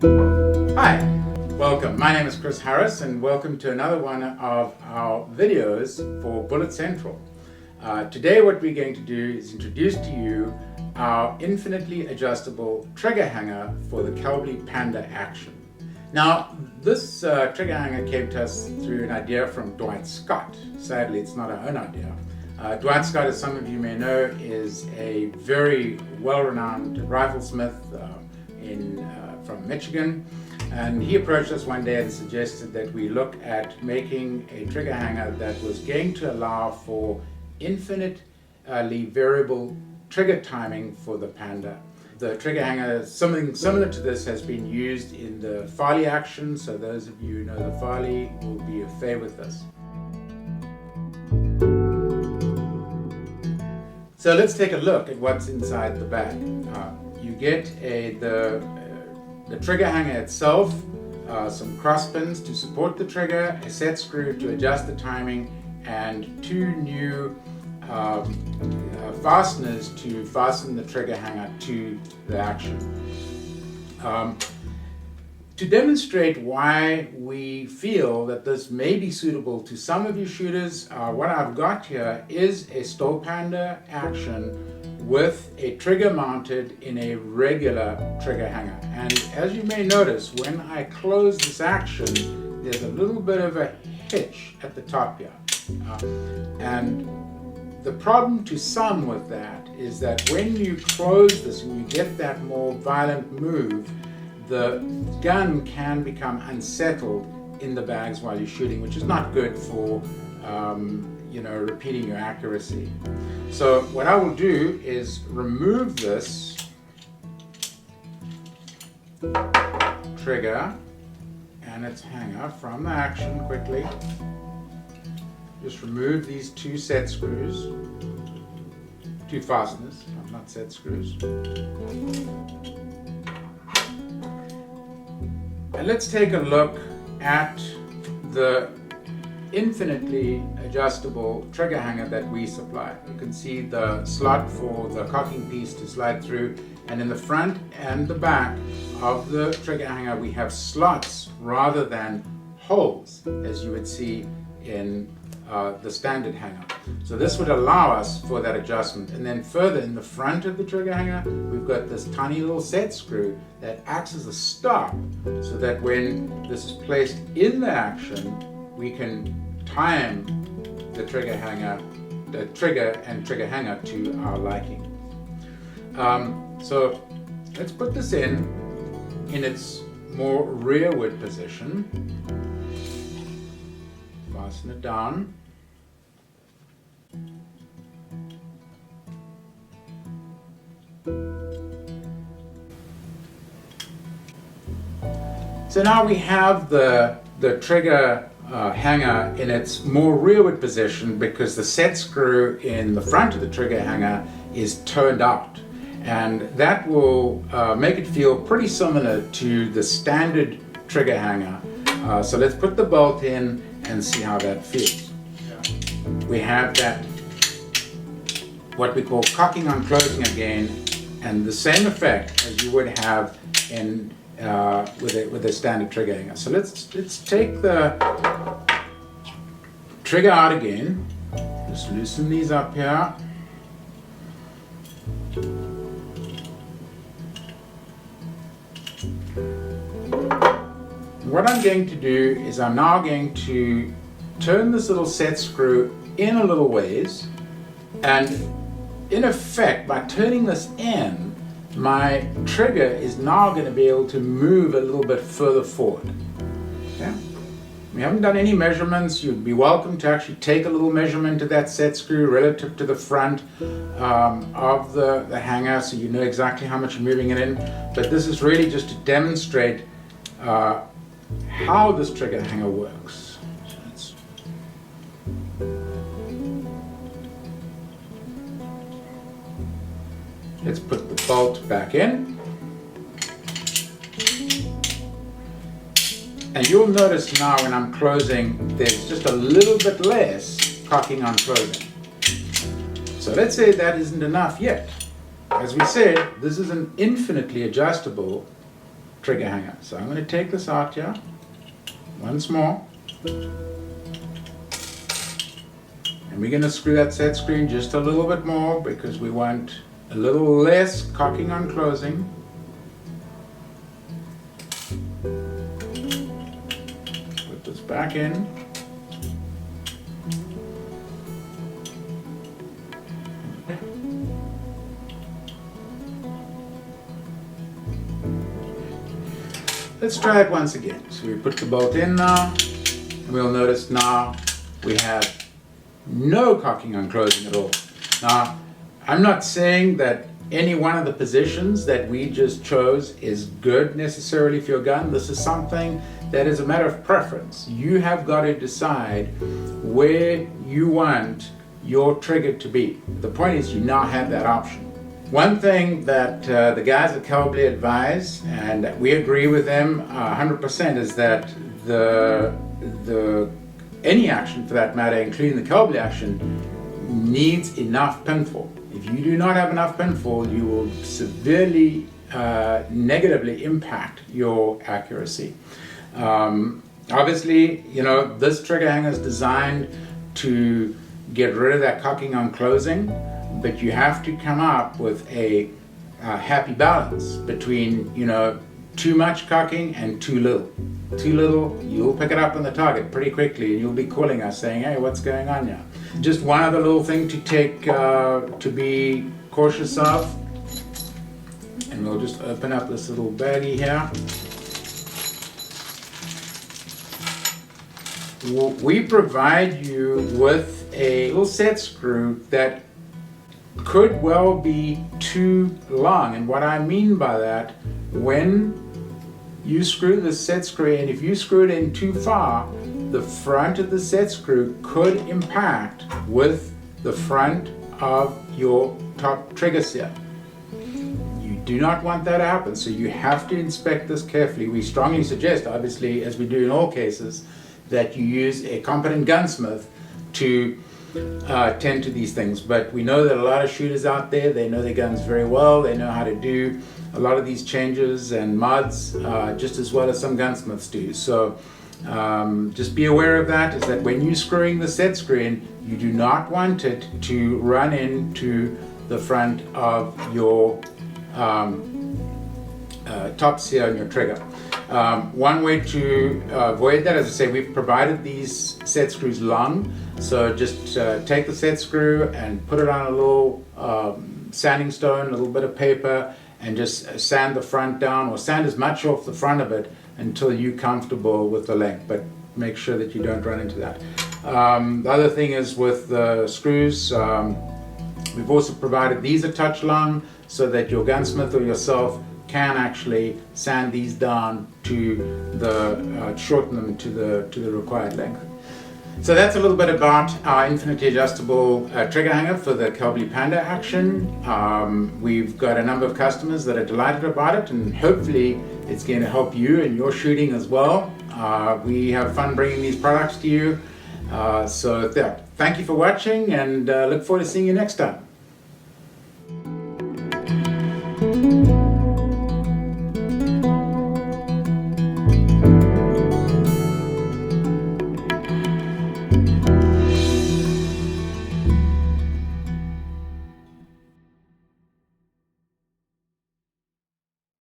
Hi, welcome. My name is Chris Harris and welcome to another one of our videos for Bullet Central. Today what we're going to do is introduce to you our infinitely adjustable trigger hanger for the Kelbly Panda action. Now this trigger hanger came to us through an idea from Dwight Scott. Sadly it's not our own idea. Dwight Scott, as some of you may know, is a very well-renowned riflesmith from Michigan, and he approached us one day and suggested that we look at making a trigger hanger that was going to allow for infinitely variable trigger timing for the Panda. The trigger hanger, something similar to this, has been used in the Farley action, so those of you who know the Farley will be au fait with this. So let's take a look at what's inside the bag. You get the trigger hanger itself, some cross pins to support the trigger, a set screw to adjust the timing, and two new fasteners to fasten the trigger hanger to the action. To demonstrate why we feel that this may be suitable to some of you shooters, what I've got here is a Steel Panda action with a trigger mounted in a regular trigger hanger. And as you may notice, when I close this action, there's a little bit of a hitch at the top here. And the problem to some with that is that when you close this and you get that more violent move, the gun can become unsettled in the bags while you're shooting, which is not good for repeating your accuracy. So what I will do is remove this trigger and its hanger from the action quickly. Just remove these two set screws, two fasteners, not set screws. And let's take a look at the infinitely adjustable trigger hanger that we supply. You can see the slot for the cocking piece to slide through, and in the front and the back of the trigger hanger we have slots rather than holes, as you would see in the standard hanger. So this would allow us for that adjustment. And then further in the front of the trigger hanger we've got this tiny little set screw that acts as a stop, so that when this is placed in the action we can time the trigger and trigger hanger to our liking. So let's put this in its more rearward position. Fasten it down. So now we have the trigger hanger in its more rearward position because the set screw in the front of the trigger hanger is turned out, and that will make it feel pretty similar to the standard trigger hanger. So let's put the bolt in and see how that feels. We have that, what we call cocking on closing again, and the same effect as you would have in with a standard trigger hanger. So let's take the trigger out again. Just loosen these up here. What I'm going to do is I'm now going to turn this little set screw in a little ways, and in effect by turning this in, my trigger is now going to be able to move a little bit further forward. Okay? We haven't done any measurements. You'd be welcome to actually take a little measurement of that set screw relative to the front of the hanger, so you know exactly how much you're moving it in. But this is really just to demonstrate how this trigger hanger works. Let's put the bolt back in. And you'll notice now when I'm closing, there's just a little bit less cocking on closing. So let's say that isn't enough yet. As we said, this is an infinitely adjustable trigger hanger. So I'm going to take this out here once more. And we're going to screw that set screw in just a little bit more because we want a little less cocking on closing. Put this back in. Let's try it once again. So we put the bolt in now, and we'll notice now we have no cocking on closing at all. Now, I'm not saying that any one of the positions that we just chose is good necessarily for your gun. This is something that is a matter of preference. You have got to decide where you want your trigger to be. The point is you now have that option. One thing that the guys at Kelbly advise, and we agree with them 100%, is that any action for that matter, including the Kelbly action, needs enough pinfall. If you do not have enough pinfall, you will severely negatively impact your accuracy. Obviously, you know, this trigger hanger is designed to get rid of that cocking on closing, but you have to come up with a happy balance between, you know, too much cocking and too little. Too little, you'll pick it up on the target pretty quickly and you'll be calling us saying, hey, what's going on here? Just one other little thing to take, to be cautious of, and we'll just open up this little baggie here. We provide you with a little set screw that could well be too long, and what I mean by that, when you screw the set screw in, if you screw it in too far, the front of the set screw could impact with the front of your top trigger sear. You do not want that to happen, so you have to inspect this carefully. We strongly suggest, obviously, as we do in all cases, that you use a competent gunsmith to tend to these things. But we know that a lot of shooters out there, they know their guns very well, they know how to do a lot of these changes and mods just as well as some gunsmiths do. So just be aware of that, is that when you're screwing the set screw in, you do not want it to run into the front of your top sear on your trigger. One way to avoid that, as I say, we've provided these set screws long, so just take the set screw and put it on a little sanding stone, a little bit of paper, and just sand the front down, or sand as much off the front of it until you're comfortable with the length, but make sure that you don't run into that. The other thing is with the screws, we've also provided these a touch long so that your gunsmith or yourself can actually sand these down to shorten them to the required length. So that's a little bit about our infinitely adjustable trigger hanger for the Kelbly Panda action. We've got a number of customers that are delighted about it, and hopefully it's going to help you in your shooting as well. We have fun bringing these products to you. So thank you for watching, and look forward to seeing you next time.